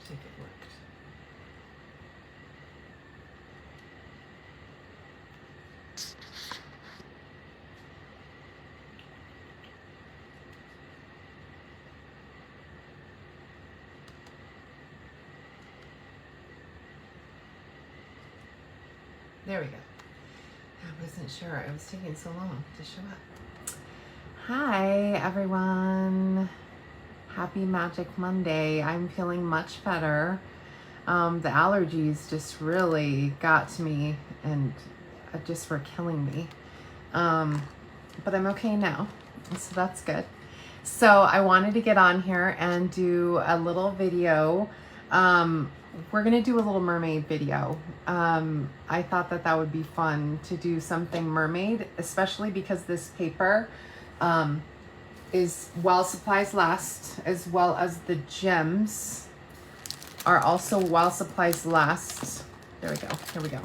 Looks like it worked. There we go. I wasn't sure. It was taking so long to show up. Hi, everyone. Happy Magic Monday. I'm feeling much better. The allergies just really got to me and just were killing me. But I'm okay now, so that's good. So I wanted to get on here and do a little video. We're gonna do a Little Mermaid video. I thought that that would be fun to do something mermaid, especially because this paper is while supplies last, as well as the gems are also while supplies last. There we go, here we go.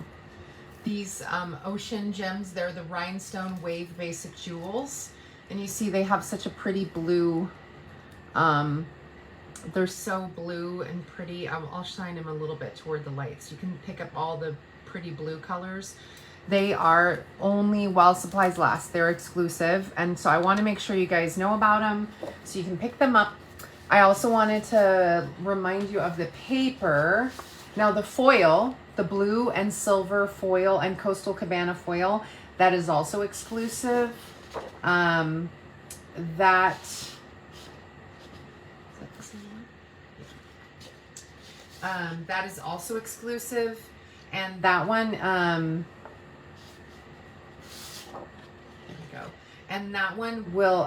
These ocean gems, they're the rhinestone wave basic jewels. And you see they have such a pretty blue, they're so blue and pretty. I'll shine them a little bit toward the lights. You can pick up all the pretty blue colors. They are only while supplies last. They're exclusive. And so I want to make sure you guys know about them so you can pick them up. I also wanted to remind you of the paper. Now the foil, the blue and silver foil and Coastal Cabana foil, that is also exclusive. That is also exclusive, and that one, there we go. And that one will,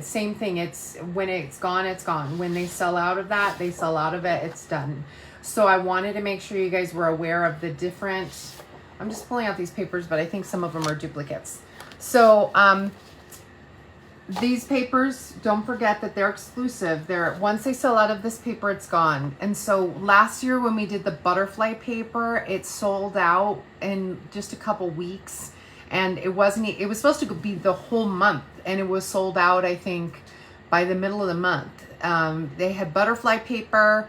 same thing. It's when it's gone, it's gone. When they sell out of that, they sell out of it. It's done. So I wanted to make sure you guys were aware of the different. I'm just pulling out these papers, but I think some of them are duplicates. So, these papers, don't forget that they're exclusive. Once they sell out of this paper, it's gone. And so last year when we did the butterfly paper, it sold out in just a couple weeks. And it was supposed to be the whole month, and it was sold out, I think, by the middle of the month. They had butterfly paper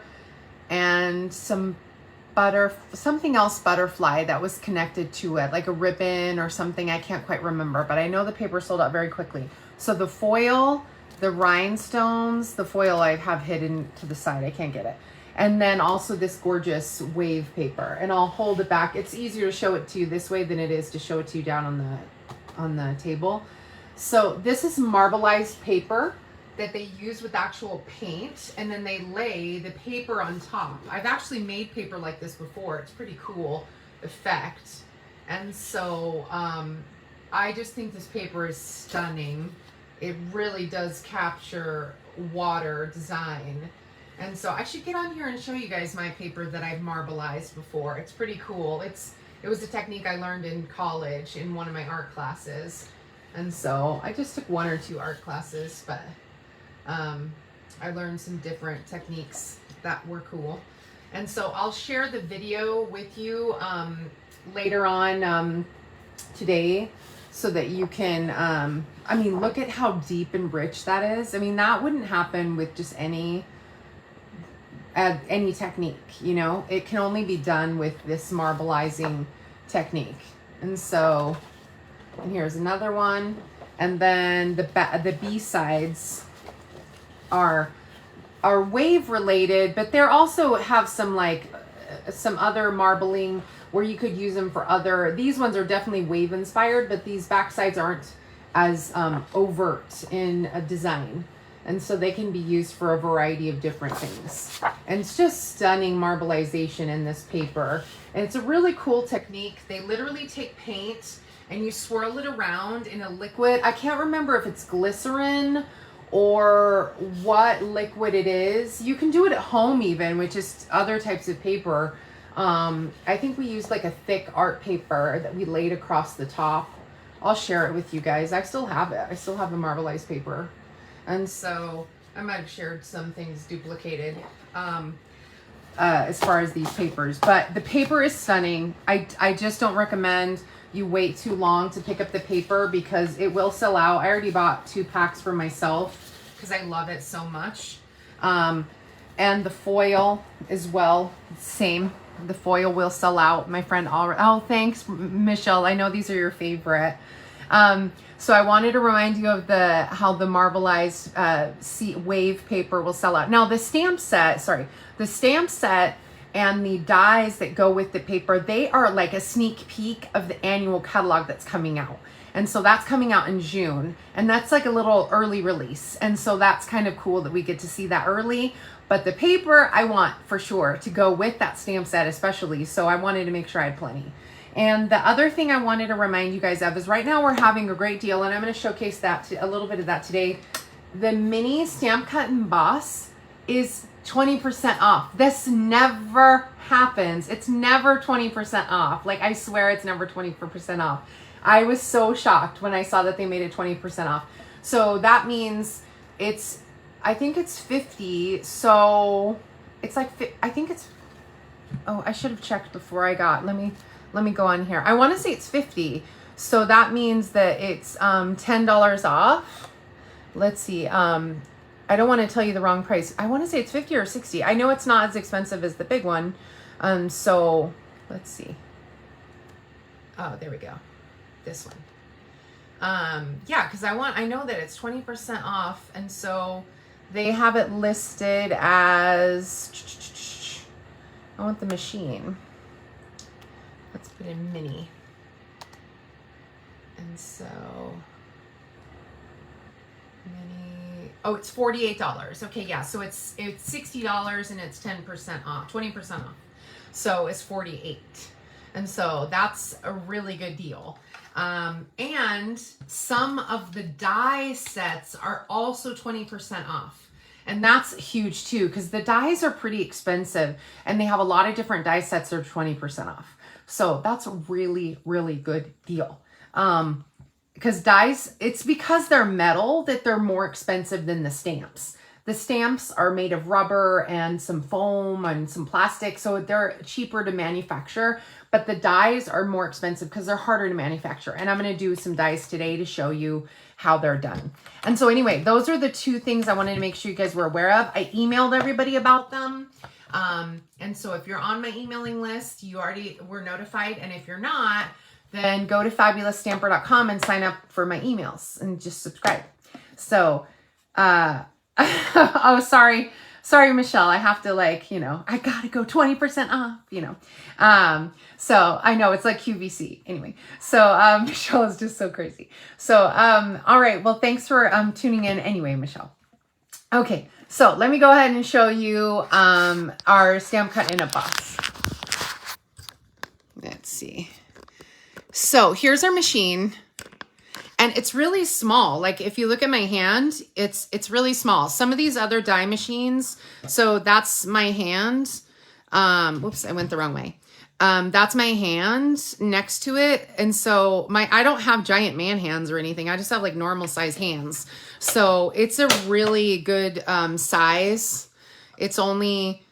and something else butterfly that was connected to it, like a ribbon or something. I can't quite remember, but I know the paper sold out very quickly. So the foil, the rhinestones, the foil I have hidden to the side. I can't get it. And then also this gorgeous wave paper. And I'll hold it back. It's easier to show it to you this way than it is to show it to you down on the table. So this is marbleized paper that they use with actual paint, and then they lay the paper on top. I've actually made paper like this before. It's pretty cool effect. And so I just think this paper is stunning. It really does capture water design. And so I should get on here and show you guys my paper that I've marbleized before. It's pretty cool. It was a technique I learned in college in one of my art classes. And so I just took 1 or 2 art classes, but I learned some different techniques that were cool. And so I'll share the video with you later on today, so that you can, I mean, look at how deep and rich that is. I mean, that wouldn't happen with just any technique, you know? It can only be done with this marbleizing technique. And so, and here's another one. And then the B-sides are wave related, but they're also have some some other marbling where you could use them for other. These ones are definitely wave inspired, but these backsides aren't as overt in a design. And so they can be used for a variety of different things. And it's just stunning marbleization in this paper. And it's a really cool technique. They literally take paint and you swirl it around in a liquid. I can't remember if it's glycerin or what liquid it is. You can do it at home even with just other types of paper. I think we used like a thick art paper that we laid across the top. I'll share it with you guys. I still have it. I still have the marbleized paper. And so I might have shared some things duplicated as far as these papers. But the paper is stunning. I just don't recommend you wait too long to pick up the paper because it will sell out. I already bought 2 packs for myself because I love it so much. And the foil as well, same. The foil will sell out. My friend already, oh, thanks, Michelle. I know these are your favorite. So I wanted to remind you of how the marbleized wave paper will sell out. Now the stamp set and the dies that go with the paper, they are like a sneak peek of the annual catalog that's coming out. And so that's coming out in June, and that's like a little early release. And so that's kind of cool that we get to see that early. But the paper I want for sure to go with that stamp set especially. So I wanted to make sure I had plenty. And the other thing I wanted to remind you guys of is right now we're having a great deal, and I'm going to showcase that a little bit of that today. The mini stamp cut emboss is 20% off. This never happens. It's never 20% off. Like, I swear it's never 20% off. I was so shocked when I saw that they made it 20% off. So that means I think it's 50. So it's like, I think it's, oh, I should have checked before I got, let me go on here. I want to say it's 50. So that means that it's $10 off. Let's see. I don't want to tell you the wrong price. I want to say it's 50 or 60. I know it's not as expensive as the big one. So let's see. Oh, there we go. This one. Yeah, because I know that it's 20% off, and so they have it listed as, I want the machine. Let's put in mini. And so mini, oh, it's $48. Okay, yeah, so it's $60 and it's 10% off, 20% off. So it's $48. And so that's a really good deal. And some of the die sets are also 20% off. And that's huge too, because the dies are pretty expensive and they have a lot of different die sets that are 20% off. So that's a really, really good deal. Because dies, it's because they're metal that they're more expensive than the stamps. The stamps are made of rubber and some foam and some plastic, so they're cheaper to manufacture, but the dies are more expensive because they're harder to manufacture. And I'm going to do some dies today to show you how they're done. And so anyway, those are the two things I wanted to make sure you guys were aware of. I emailed everybody about them. And so if you're on my emailing list, you already were notified. And if you're not, then go to FabulousStamper.com and sign up for my emails and just subscribe. So, oh, sorry, Michelle. I have to I gotta go 20% off, so I know it's like QVC anyway. So, Michelle is just so crazy. So, all right. Well, thanks for, tuning in anyway, Michelle. Okay. So let me go ahead and show you, our stamp cut in a box. Let's see. So here's our machine. And it's really small. Like if you look at my hand, it's really small. Some of these other die machines, so that's my hand. Whoops, I went the wrong way. That's my hand next to it. And so I don't have giant man hands or anything. I just have like normal size hands. So it's a really good size. It's only,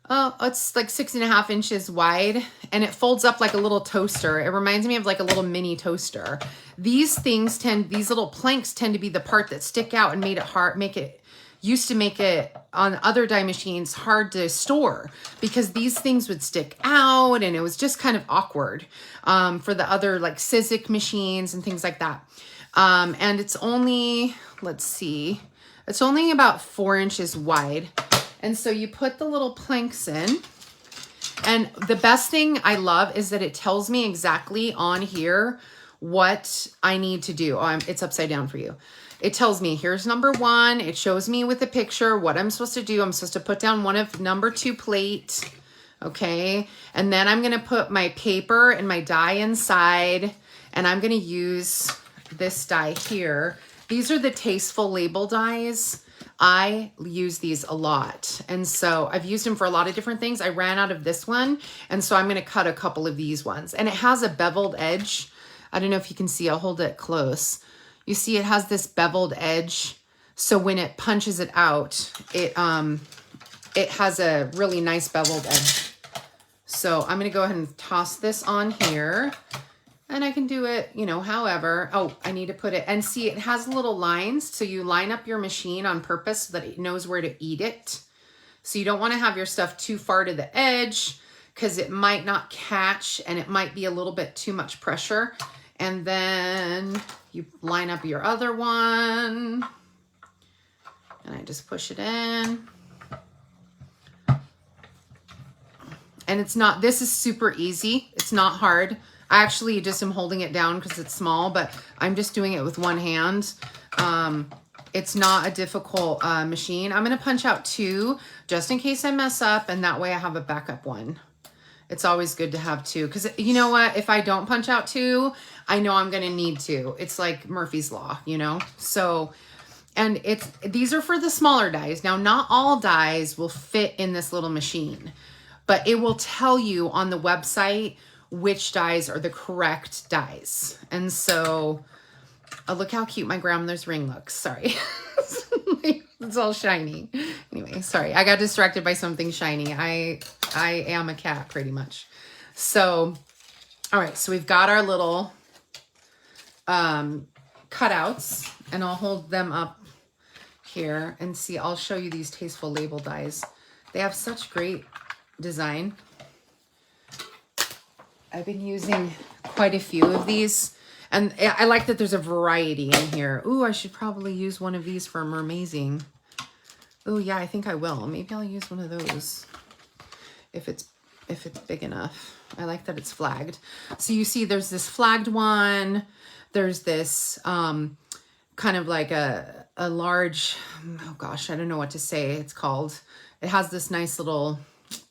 it's like 6.5 inches wide, and it folds up like a little toaster. It reminds me of like a little mini toaster. These little planks tend to be the part that stick out and used to make it on other die machines hard to store, because these things would stick out and it was just kind of awkward for the other like Sizzix machines and things like that. And it's only, let's see, it's only about 4 inches wide. And so you put the little planks in, and the best thing I love is that it tells me exactly on here what I need to do. Oh, it's upside down for you. It tells me here's number 1. It shows me with a picture what I'm supposed to do. I'm supposed to put down one of number 2 plate. Okay. And then I'm going to put my paper and my die inside, and I'm going to use this die here. These are the Tasteful Label dies. I use these a lot. And so I've used them for a lot of different things. I ran out of this one, and so I'm going to cut a couple of these ones. And it has a beveled edge. I don't know if you can see. I'll hold it close. You see it has this beveled edge. So when it punches it out, it has a really nice beveled edge. So I'm going to go ahead and toss this on here. And I can do it, however. Oh, I need to put it. And see, it has little lines. So you line up your machine on purpose so that it knows where to eat it. So you don't want to have your stuff too far to the edge because it might not catch and it might be a little bit too much pressure. And then you line up your other one and I just push it in. And it's not, this is super easy. It's not hard. I actually just am holding it down because it's small, but I'm just doing it with one hand. It's not a difficult machine. I'm going to punch out 2 just in case I mess up, and that way I have a backup one. It's always good to have 2 because you know what? If I don't punch out 2, I know I'm going to need to. It's like Murphy's Law, you know? So, and these are for the smaller dies. Now, not all dies will fit in this little machine, but it will tell you on the website which dies are the correct dies. And so, oh, look how cute my grandmother's ring looks. Sorry. It's all shiny. Anyway, sorry. I got distracted by something shiny. I am a cat pretty much. So, all right. So we've got our little cutouts, and I'll hold them up here and see. I'll show you these Tasteful Label dies. They have such great design. I've been using quite a few of these, and I like that there's a variety in here. Ooh, I should probably use one of these for Mermazing. Oh yeah, I think I will. Maybe I'll use one of those if it's big enough. I like that it's flagged. So you see there's this flagged one. There's this kind of like a large, oh gosh, I don't know what to say it's called. It has this nice little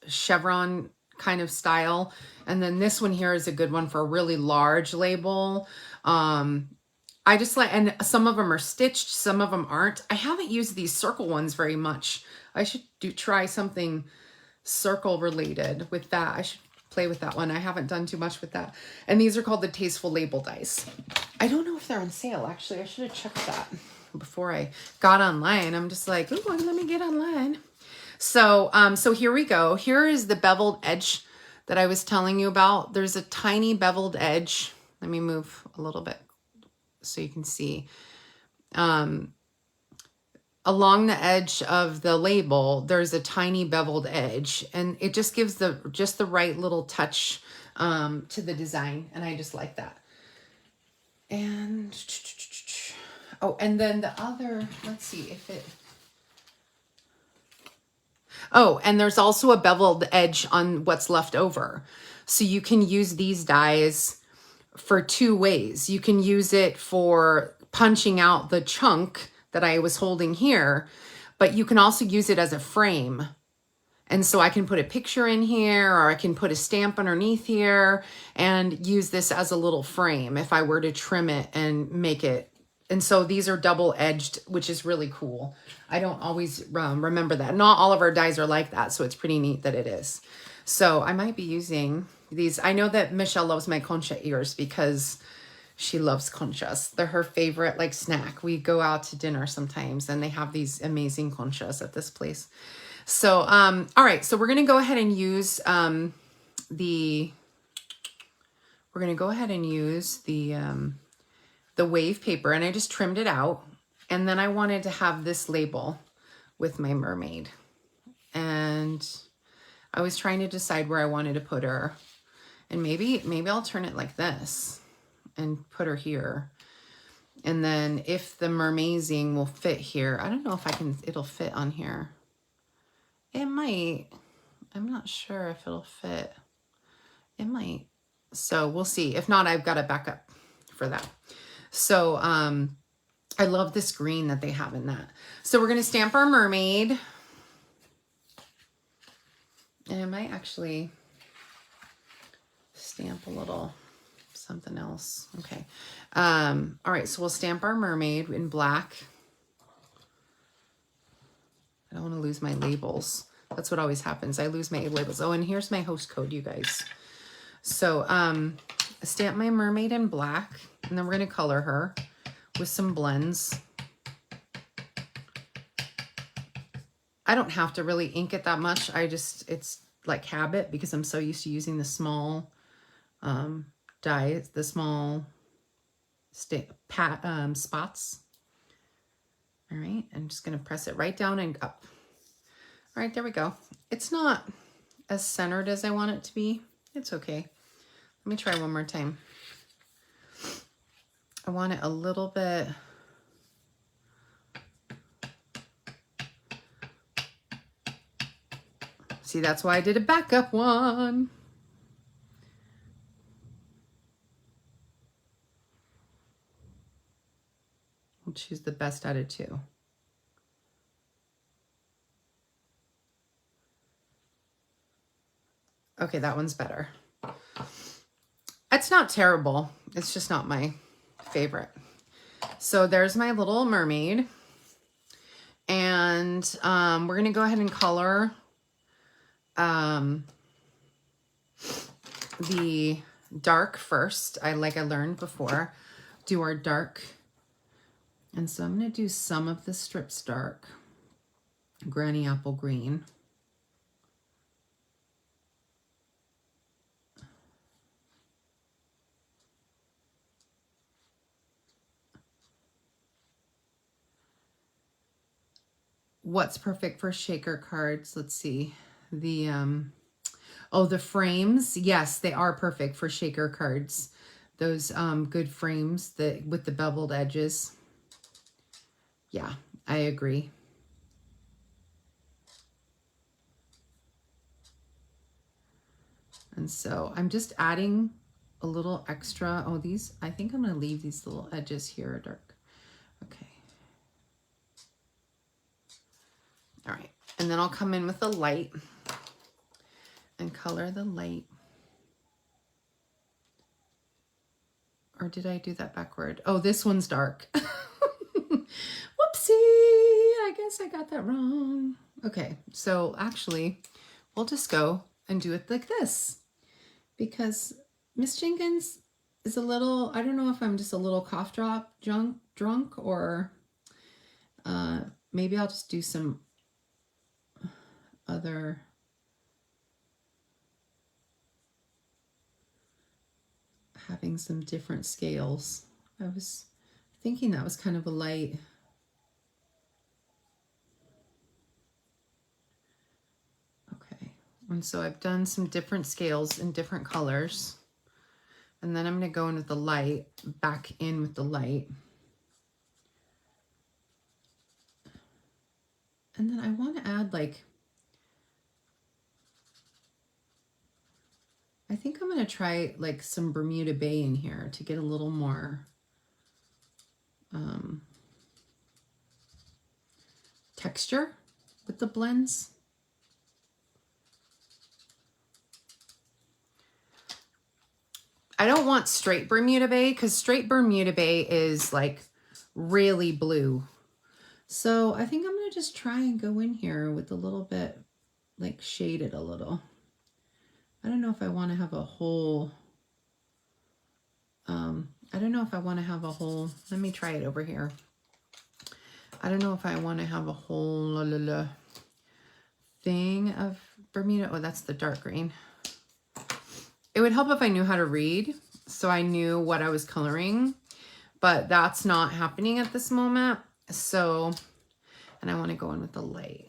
chevron kind of style. And then this one here is a good one for a really large label. I just like, and some of them are stitched, some of them aren't. I haven't used these circle ones very much. I should try something circle related with that. I should play with that one. I haven't done too much with that. And these are called the Tasteful Label dice. I don't know if they're on sale, actually. I should have checked that before I got online. I'm just like, ooh, let me get online. So, so here we go. Here is the beveled edge that I was telling you about. There's a tiny beveled edge. Let me move a little bit so you can see. Along the edge of the label, there's a tiny beveled edge, and it just gives just the right little touch to the design, and I just like that. And oh, and then the other, let's see if it. Oh, and there's also a beveled edge on what's left over. So you can use these dies for 2 ways. You can use it for punching out the chunk that I was holding here, but you can also use it as a frame. And so I can put a picture in here, or I can put a stamp underneath here and use this as a little frame if I were to trim it and make it. And so these are double-edged, which is really cool. I don't always remember that. Not all of our dies are like that, so it's pretty neat that it is. So I might be using these. I know that Michelle loves my concha ears because she loves conchas. They're her favorite like snack. We go out to dinner sometimes and they have these amazing conchas at this place. So, all right. So we're going to go ahead and use the wave paper, and I just trimmed it out. And then I wanted to have this label with my mermaid. And I was trying to decide where I wanted to put her. And maybe I'll turn it like this and put her here. And then if the Mermazing will fit here, I don't know if it'll fit on here. It might. I'm not sure if it'll fit. It might. So we'll see. If not, I've got a backup for that. So I love this green that they have in that. So we're going to stamp our mermaid. And I might actually stamp a little something else. Okay. All right. So we'll stamp our mermaid in black. I don't want to lose my labels. That's what always happens. I lose my labels. Oh, and here's my host code, you guys. So stamp my mermaid in black, and then we're going to color her with some blends. I don't have to really ink it that much. It's like habit because I'm so used to using the small dies, the small spots. All right, I'm just going to press it right down and up. All right, there we go. It's not as centered as I want it to be. It's okay. Let me try one more time. I want it a little bit. See, that's why I did a backup one. I'll choose the best out of two. Okay, that one's better. It's not terrible. It's just not my favorite. So there's my Little Mermaid. And we're going to go ahead and color the dark first. Like I learned before, do our dark. And so I'm going to do some of the strips dark. Granny apple green. What's perfect for shaker cards? Let's see. The the frames. Yes, they are perfect for shaker cards. Those good frames that with the beveled edges. Yeah, I agree. And so I'm just adding a little extra. Oh, these, I think I'm going to leave these little edges here dark. Okay. All right. And then I'll come in with the light and color the light. Or did I do that backward? Oh, this one's dark. Whoopsie. I guess I got that wrong. Okay. So actually, we'll just go and do it like this. Because Miss Jenkins is a little, I don't know if I'm just a little cough drop drunk or maybe I'll just do some other having some different scales. I was thinking that was kind of a light. Okay, and so I've done some different scales in different colors. And then I'm going to go in with the light, back in with the light. And then I want to add like, I think I'm going to try like some Bermuda Bay in here to get a little more texture with the blends. I don't want straight Bermuda Bay because straight Bermuda Bay is like really blue. So I think I'm going to just try and go in here with a little bit, like shade it a little. I don't know if I want to have a whole, I don't know if I want to have a whole, let me try it over here. I don't know if I want to have a whole thing of Bermuda. Oh, that's the dark green. It would help if I knew how to read, so I knew what I was coloring, but that's not happening at this moment. So, and I want to go in with the light.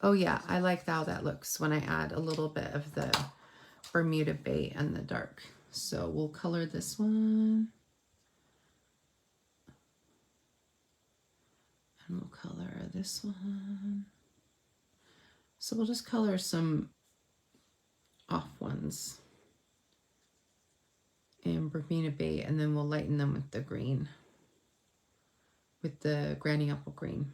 Oh yeah, I like how that looks when I add a little bit of the Bermuda Bay and the dark. So we'll color this one. And we'll color this one. So we'll just color some off ones in Bermuda Bay, and then we'll lighten them with the green, with the Granny Apple Green.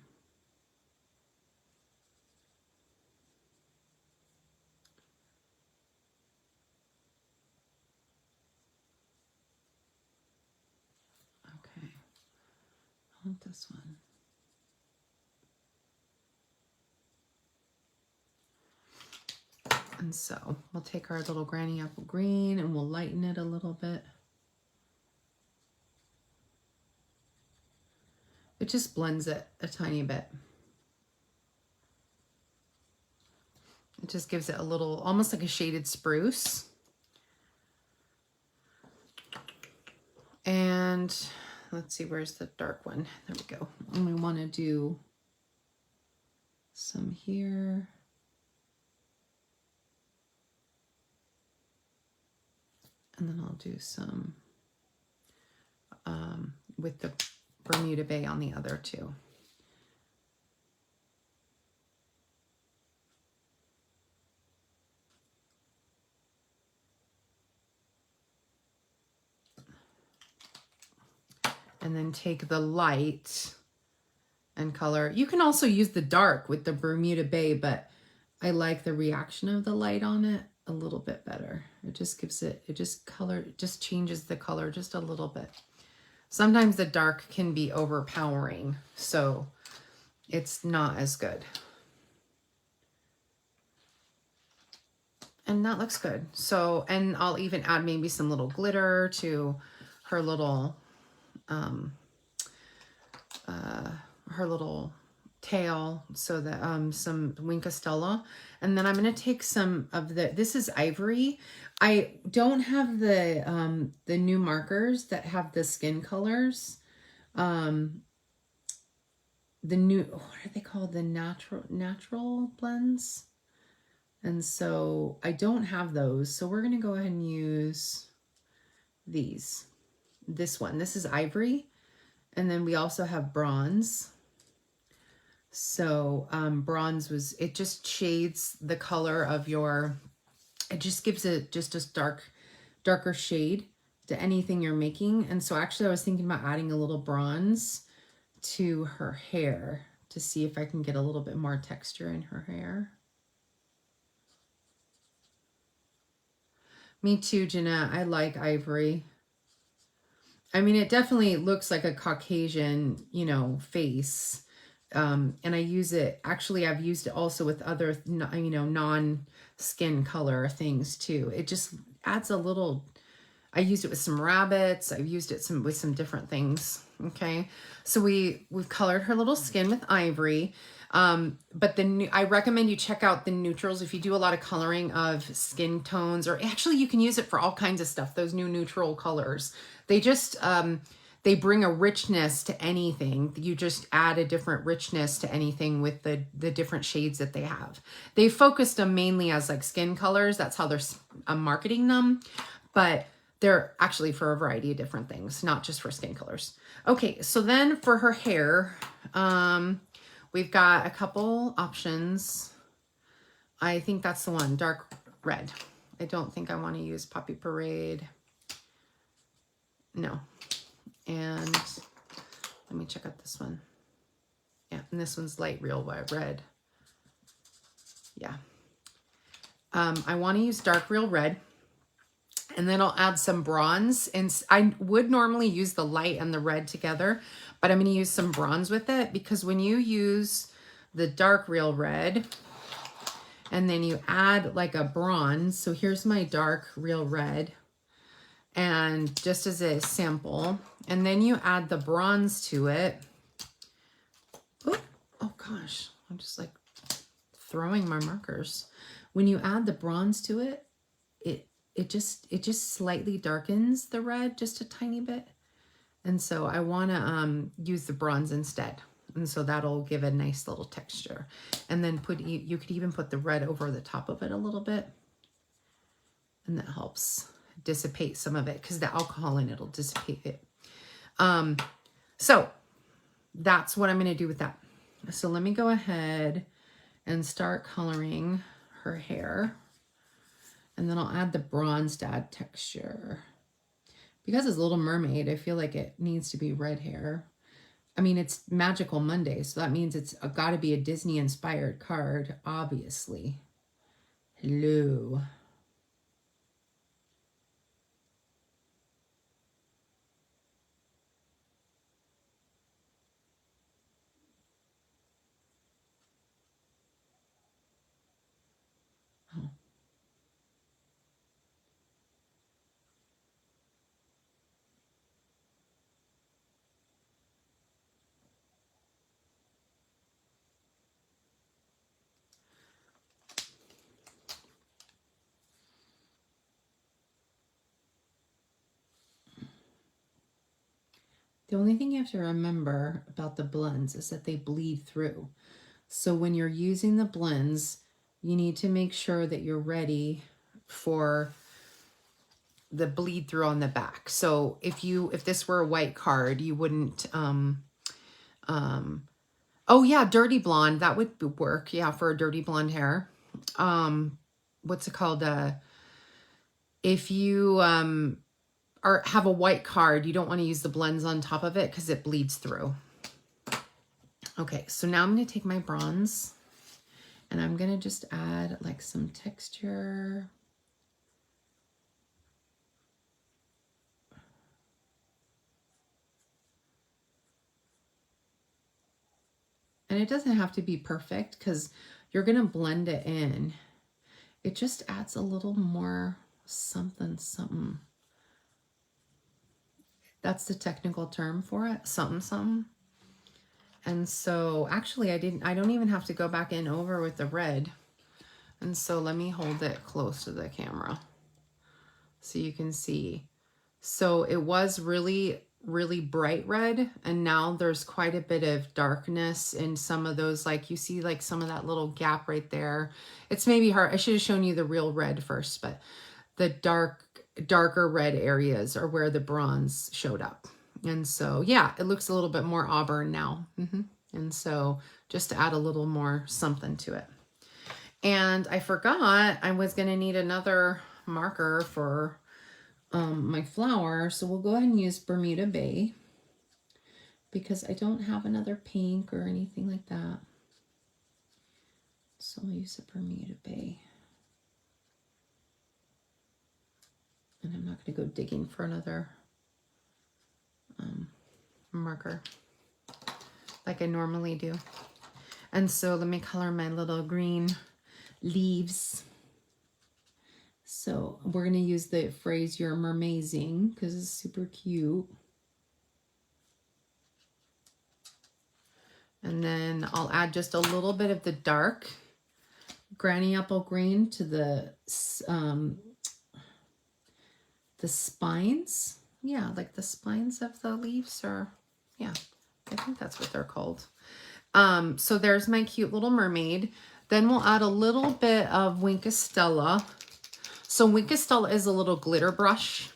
Okay, I want this one. And so we'll take our little Granny Apple Green and we'll lighten it a little bit. It just blends it a tiny bit. It just gives it a little, almost like a shaded spruce. And let's see, where's the dark one? There we go. And we want to do some here. And then I'll do some with the Bermuda Bay on the other two. And then take the light and color. You can also use the dark with the Bermuda Bay, but I like the reaction of the light on it a little bit better. It just gives it, it just changes the color just a little bit. Sometimes the dark can be overpowering, so it's not as good. And that looks good. So, and I'll even add maybe some little glitter to her little, tail, so that some Wink Stella. And then I'm going to take some of this is ivory. I don't have the new markers that have the skin colors. The new, what are they called? The natural blends. And so I don't have those. So we're going to go ahead and use these. This one, this is ivory. And then we also have bronze. So bronze it just shades the color of your, it just gives it just a darker shade to anything you're making. And so actually I was thinking about adding a little bronze to her hair to see if I can get a little bit more texture in her hair. Me too, Jeanette. I like ivory. I mean, it definitely looks like a Caucasian, face. And I use it, actually, I've used it also with other, non-skin color things too. It just adds a little, I used it with some rabbits. I've used it with some different things. Okay. So we've colored her little skin with ivory. But I recommend you check out the neutrals if you do a lot of coloring of skin tones, or actually you can use it for all kinds of stuff. Those new neutral colors, they just, they bring a richness to anything. You just add a different richness to anything with the different shades that they have. They focused them mainly as like skin colors. That's how they're marketing them, but they're actually for a variety of different things, not just for skin colors. Okay, so then for her hair, we've got a couple options. I think that's the one, dark red. I don't think I want to use Poppy Parade. No. And let me check out this one. Yeah, and this one's light real red. Yeah. I want to use dark real red. And then I'll add some bronze. And I would normally use the light and the red together, but I'm going to use some bronze with it, because when you use the dark real red and then you add like a bronze, so here's my dark real red, and just as a sample, and then you add the bronze to it. Oh gosh, I'm just like throwing my markers. When you add the bronze to it, it just slightly darkens the red just a tiny bit. And so I want to use the bronze instead. And so that'll give a nice little texture. And then you could even put the red over the top of it a little bit. And that helps dissipate some of it, because the alcohol in it will dissipate it. So that's what I'm going to do with that. So let me go ahead and start coloring her hair. And then I'll add the bronze to add texture. Because it's Little Mermaid, I feel like it needs to be red hair. I mean, it's Magical Monday, so that means it's got to be a Disney-inspired card, obviously. Hello. The only thing you have to remember about the blends is that they bleed through. So when you're using the blends, you need to make sure that you're ready for the bleed through on the back. So if this were a white card, you wouldn't, oh yeah, dirty blonde, that would work. Yeah, for a dirty blonde hair. What's it called? If you have a white card, you don't want to use the blends on top of it because it bleeds through. Okay, so now I'm going to take my bronze and I'm going to just add like some texture. And it doesn't have to be perfect because you're going to blend it in. It just adds a little more something, something. That's the technical term for it, something, something. And so actually I don't even have to go back in over with the red. And so let me hold it close to the camera so you can see. So it was really, really bright red, and now there's quite a bit of darkness in some of those, like you see like some of that little gap right there. It's maybe hard. I should have shown you the real red first, but the darker red areas are where the bronze showed up. And so, yeah, it looks a little bit more auburn now. And so just to add a little more something to it. And I forgot I was going to need another marker for my flower. So we'll go ahead and use Bermuda Bay because I don't have another pink or anything like that. So I'll use a Bermuda Bay. And I'm not going to go digging for another marker like I normally do. And so let me color my little green leaves. So we're going to use the phrase "you're mermazing" because it's super cute. And then I'll add just a little bit of the dark granny apple green to the spines. Yeah, like the spines of the leaves, or yeah, I think that's what they're called. So there's my cute little mermaid. Then we'll add a little bit of Wink of Stella. So Wink of Stella is a little glitter brush.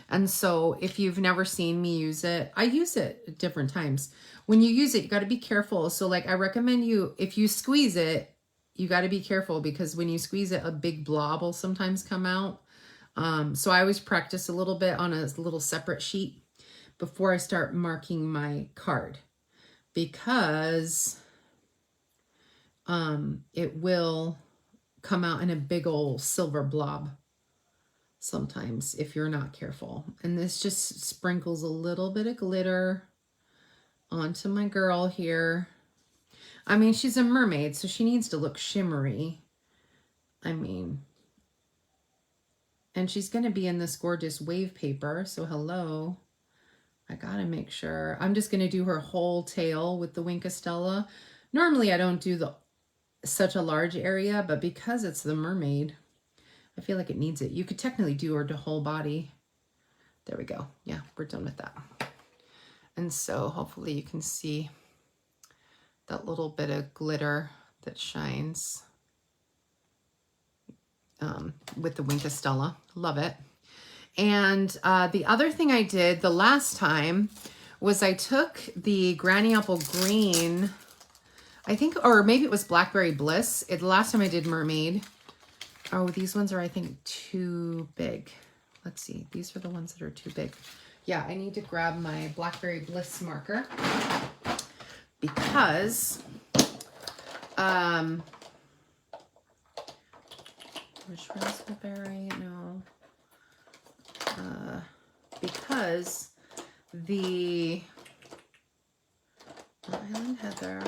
And so if you've never seen me use it, I use it at different times. When you use it, you got to be careful. So like I recommend you, if you squeeze it, you got to be careful because when you squeeze it, a big blob will sometimes come out. So I always practice a little bit on a little separate sheet before I start marking my card, because it will come out in a big old silver blob sometimes if you're not careful. And this just sprinkles a little bit of glitter onto my girl here. I mean, she's a mermaid, so she needs to look shimmery. I mean, and she's going to be in this gorgeous wave paper. So hello, I got to make sure. I'm just going to do her whole tail with the Wink of Stella. Normally I don't do such a large area, but because it's the mermaid, I feel like it needs it. You could technically do her whole body. There we go. Yeah, we're done with that. And so hopefully you can see that little bit of glitter that shines with the Wink of Stella. Love it. And the other thing I did the last time was I took the Granny Apple Green, I think, or maybe it was Blackberry Bliss. The last time I did Mermaid. Oh, these ones are, I think, too big. Let's see. These are the ones that are too big. Yeah, I need to grab my Blackberry Bliss marker because which raspberry? No. Because the Island Heather,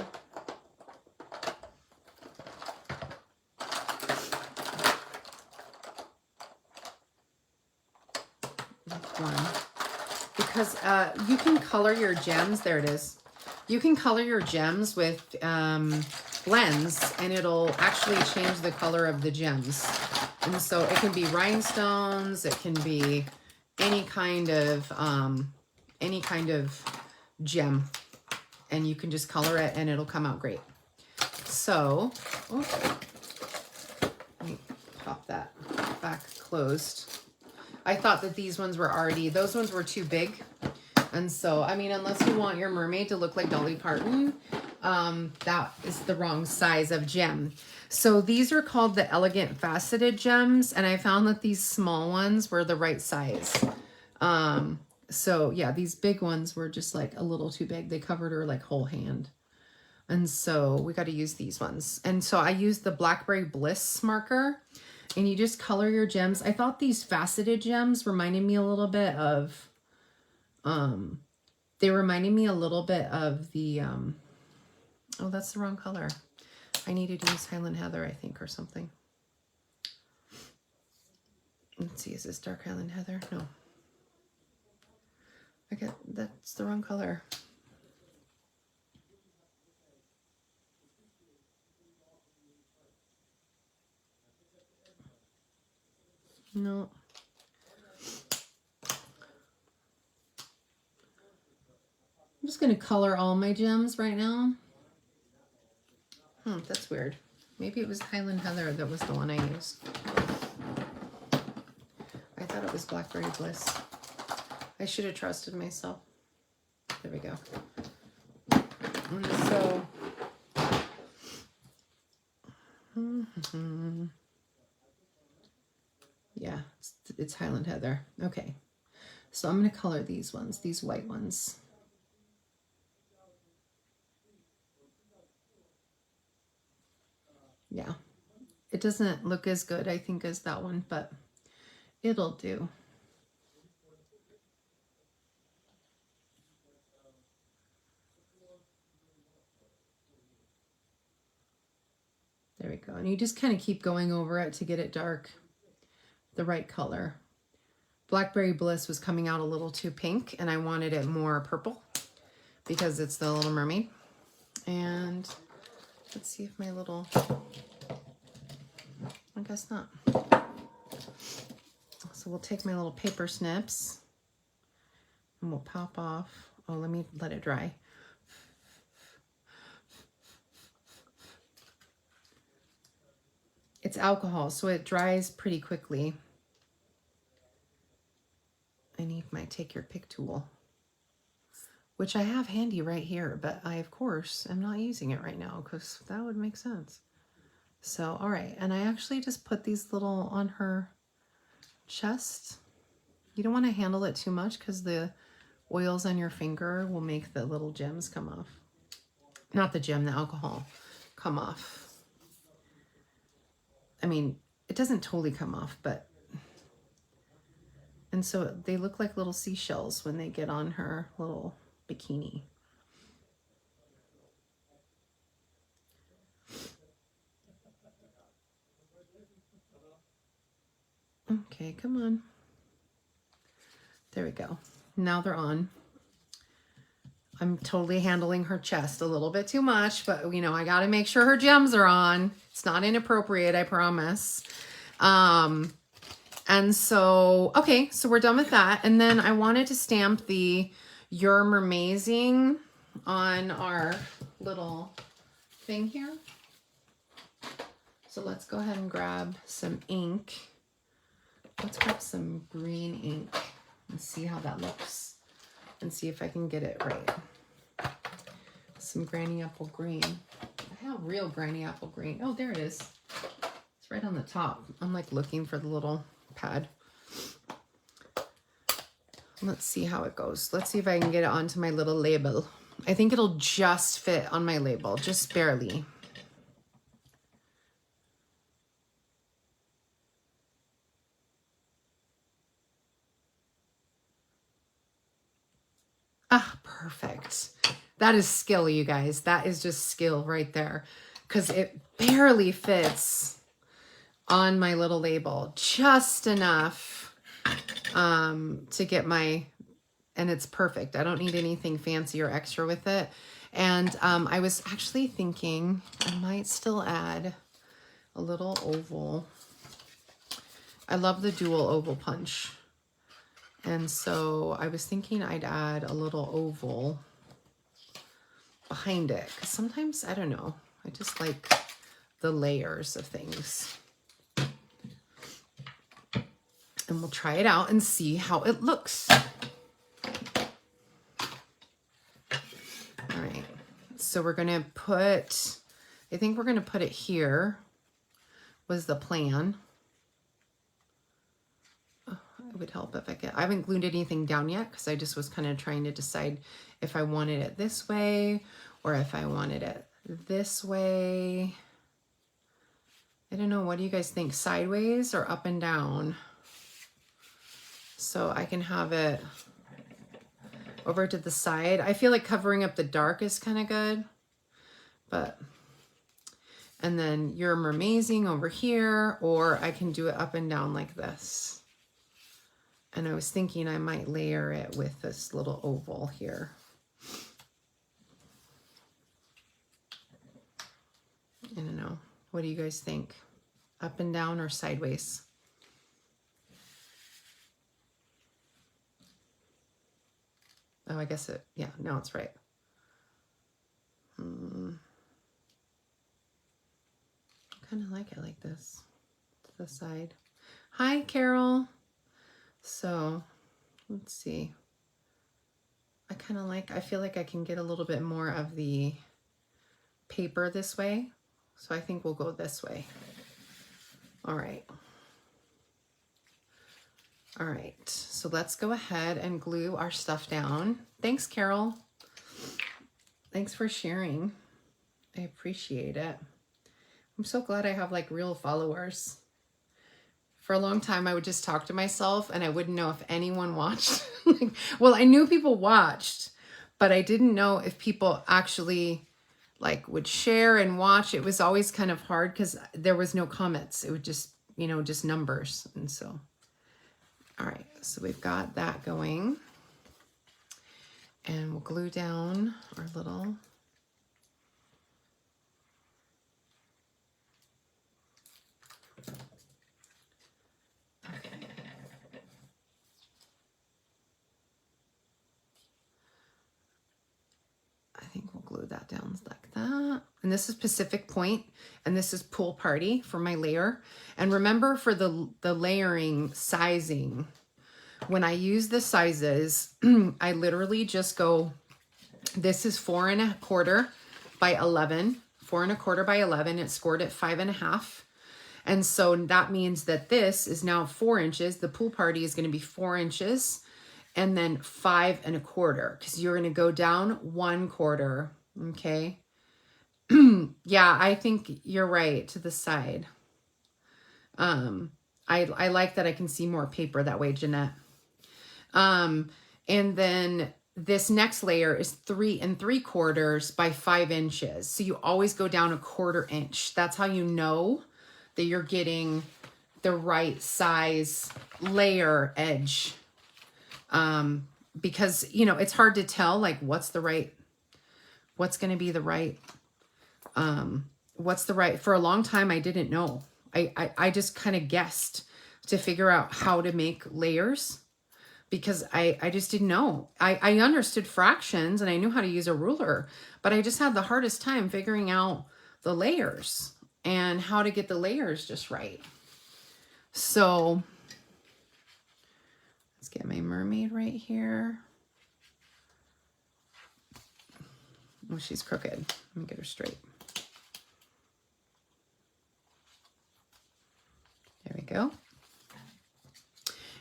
one, because you can color your gems. There it is. You can color your gems with blends, and it'll actually change the color of the gems. And so it can be rhinestones, it can be any kind of gem, and you can just color it and it'll come out great. so, oh, let me pop that back closed. I thought that these ones were already, those ones were too big. And so, I mean, unless you want your mermaid to look like Dolly Parton, that is the wrong size of gem. So these are called the elegant faceted gems. And I found that these small ones were the right size. So yeah, these big ones were just like a little too big. They covered her like whole hand. And so we got to use these ones. And so I used the Blackberry Bliss marker, and you just color your gems. I thought these faceted gems reminded me a little bit of, they reminded me a little bit of the, oh, that's the wrong color. I needed to use Highland Heather, I think, or something. Let's see, is this dark Highland Heather? No. That's the wrong color. No. I'm just going to color all my gems right now. That's weird. Maybe it was Highland Heather that was the one I used. I thought it was Blackberry Bliss. I should have trusted myself. There we go. And so, yeah, it's Highland Heather. Okay. So I'm going to color these ones, these white ones. Yeah, it doesn't look as good, I think, as that one, but it'll do. There we go. And you just kind of keep going over it to get it dark, the right color. Blackberry Bliss was coming out a little too pink, and I wanted it more purple because it's the Little Mermaid. And let's see if my little, I guess not. So we'll take my little paper snips and we'll pop off. Oh, let me let it dry. It's alcohol, so it dries pretty quickly. I need my take your pick tool, which I have handy right here, but I, of course, am not using it right now because that would make sense. So, all right. And I actually just put these little on her chest. You don't want to handle it too much because the oils on your finger will make the little gems come off. Not the gem, the alcohol come off. I mean, it doesn't totally come off, but, and so they look like little seashells when they get on her little bikini. Okay, come on. There we go. Now they're on. I'm totally handling her chest a little bit too much, but you know, I got to make sure her gems are on. It's not inappropriate, I promise. And so, okay, so we're done with that. And then I wanted to stamp the You're Mermazing on our little thing here. So let's go ahead and grab some ink. Let's grab some green ink and see how that looks and see if I can get it right. Some Granny Apple Green. I have real Granny Apple Green. Oh, there it is. It's right on the top. I'm like looking for the little pad. Let's see how it goes. Let's see if I can get it onto my little label. I think it'll just fit on my label, just barely. Ah, perfect. That is skill, you guys. That is just skill right there. Because it barely fits on my little label. Just enough to get my, and it's perfect. I don't need anything fancy or extra with it. And I was actually thinking I might still add a little oval. I love the dual oval punch. And so I was thinking I'd add a little oval behind it. Because sometimes, I don't know, I just like the layers of things. And we'll try it out and see how it looks. All right, so we're gonna put, I think we're gonna put it here, was the plan. Oh, it would help if I haven't glued anything down yet because I just was kind of trying to decide if I wanted it this way or if I wanted it this way. I don't know, what do you guys think? Sideways or up and down? So I can have it over to the side. I feel like covering up the dark is kind of good, but, and then You're Mermazing over here, or I can do it up and down like this. And I was thinking I might layer it with this little oval here. I don't know. What do you guys think? Up and down or sideways? Oh, I guess it, yeah, now it's right. Kind of like it like this, to the side. Hi, Carol. So, let's see. I kind of like, I feel like I can get a little bit more of the paper this way. So I think we'll go this way. All right. All right, so let's go ahead and glue our stuff down. Thanks, Carol. Thanks for sharing. I appreciate it. I'm so glad I have like real followers. For a long time, I would just talk to myself and I wouldn't know if anyone watched. Well, I knew people watched, but I didn't know if people actually like would share and watch. It was always kind of hard because there was no comments. It would just, you know, just numbers. And so, all right, so we've got that going. And we'll glue down our little I think we'll glue that down like that. And this is Pacific Point, and this is Pool Party for my layer. And remember, for the layering sizing, when I use the sizes, I literally just go, this is 4 1/4 by 11, 4 1/4 by 11. It's scored at 5.5. And so that means that this is now 4 inches. The Pool Party is going to be 4 inches. And then 5 1/4, because you're going to go down 1/4. Okay. Yeah, I think you're right, to the side. I like that I can see more paper that way, Jeanette. And then this next layer is 3 3/4 by 5 inches. So you always go down 1/4 inch. That's how you know that you're getting the right size layer edge. Because, you know, it's hard to tell, like, what's going to be the right, for a long time, I didn't know. I just kind of guessed to figure out how to make layers because I just didn't know. I understood fractions and I knew how to use a ruler, but I just had the hardest time figuring out the layers and how to get the layers just right. So let's get my mermaid right here. Oh, she's crooked. Let me get her straight. There we go.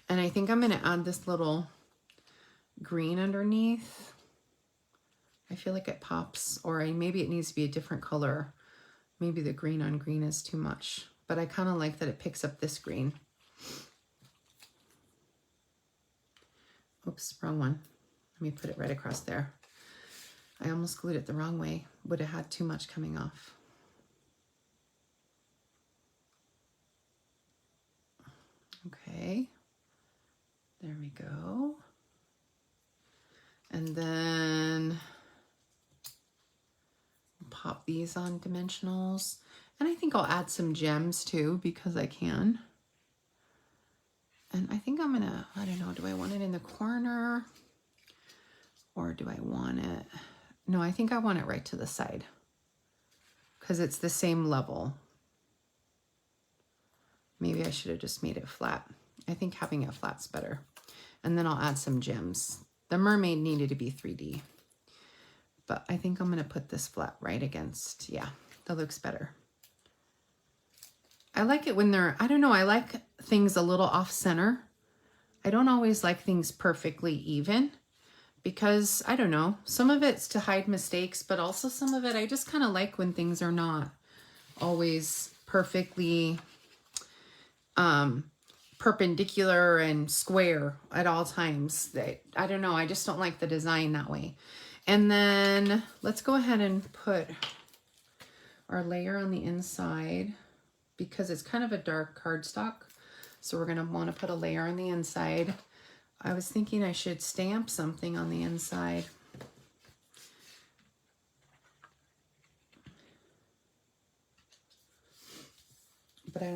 And I think I'm going to add this little green underneath. I feel like it pops, or maybe it needs to be a different color. Maybe the green on green is too much, but I kind of like that it picks up this green. Oops, wrong one. Let me put it right across there. I almost glued it the wrong way. Would have had too much coming off. Okay. There we go. And then pop these on dimensionals. And I think I'll add some gems too, because I can. And I think I'm gonna, I don't know, do I want it in the corner or do I want it? No, I think I want it right to the side because it's the same level. Maybe I should have just made it flat. I think having it flat's better. And then I'll add some gems. The mermaid needed to be 3D. But I think I'm going to put this flat right against, yeah, that looks better. I like it when they're, I don't know, I like things a little off center. I don't always like things perfectly even because, I don't know, some of it's to hide mistakes, but also some of it, I just kind of like when things are not always perfectly perpendicular and square at all times. I don't know, I just don't like the design that way. And then let's go ahead and put our layer on the inside because it's kind of a dark cardstock. So we're going to want to put a layer on the inside. I was thinking I should stamp something on the inside. But I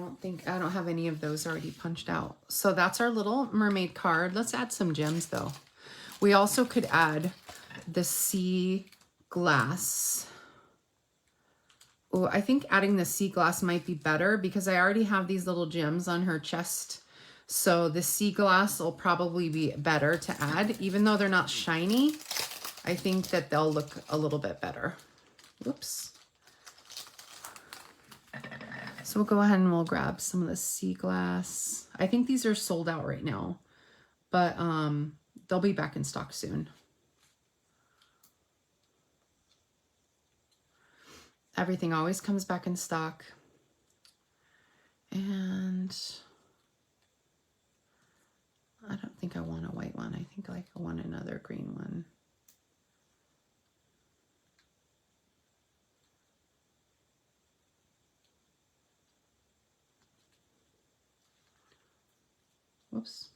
don't have any of those already punched out. So that's our Little Mermaid card. Let's add some gems though. We also could add the sea glass. Oh, I think adding the sea glass might be better because I already have these little gems on her chest. So the sea glass will probably be better to add. Even though they're not shiny, I think that they'll look a little bit better. Whoops. So we'll go ahead and we'll grab some of the sea glass. I think these are sold out right now, but they'll be back in stock soon. Everything always comes back in stock. And I don't think I want a white one. I think I want another green one. Whoops.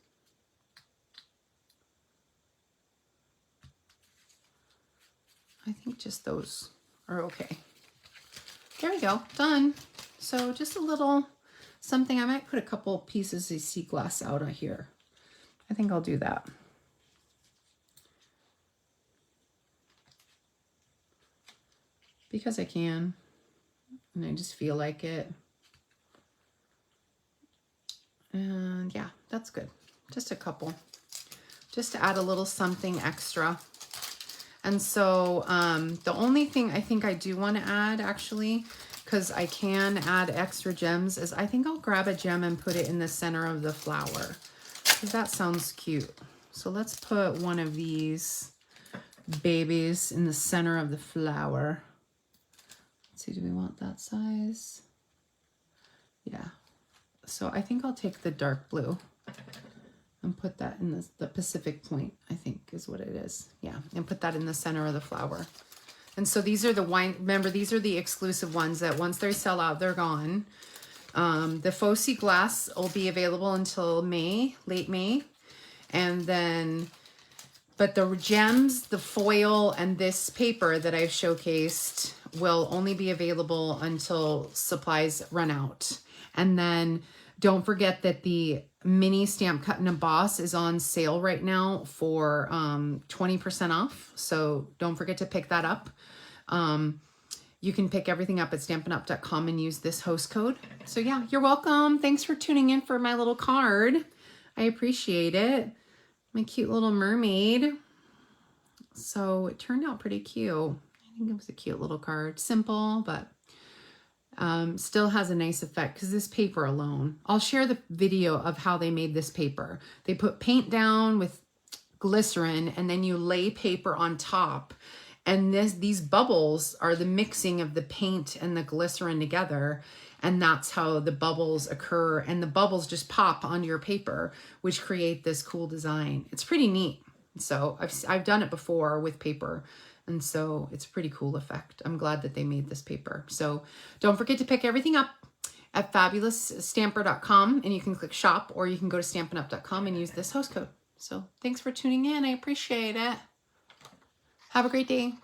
I think just those are okay. There we go, done. So just a little something. I might put a couple pieces of sea glass out of here. I think I'll do that. Because I can, and I just feel like it. And yeah, that's good. Just a couple, just to add a little something extra. And so the only thing I think I do want to add actually, because I can add extra gems, is I think I'll grab a gem and put it in the center of the flower. Because that sounds cute. So let's put one of these babies in the center of the flower. Let's see, do we want that size? Yeah. So I think I'll take the dark blue and put that in the Pacific Point, I think is what it is. Yeah, and put that in the center of the flower. And so these are the wine, remember, these are the exclusive ones that once they sell out, they're gone. The faux sea glass will be available until May, late May. And then, but the gems, the foil, and this paper that I've showcased will only be available until supplies run out. And then don't forget that the mini stamp cut and emboss is on sale right now for 20% off. So don't forget to pick that up. You can pick everything up at StampinUp.com and use this host code. So yeah, you're welcome. Thanks for tuning in for my little card. I appreciate it. My cute little mermaid. So it turned out pretty cute. I think it was a cute little card. Simple, but still has a nice effect because this paper alone. I'll share the video of how they made this paper. They put paint down with glycerin and then you lay paper on top. And these bubbles are the mixing of the paint and the glycerin together. And that's how the bubbles occur. And the bubbles just pop onto your paper, which create this cool design. It's pretty neat. So I've done it before with paper. And so it's a pretty cool effect. I'm glad that they made this paper. So don't forget to pick everything up at FabulousStamper.com. And you can click shop or you can go to StampinUp.com and use this host code. So thanks for tuning in. I appreciate it. Have a great day.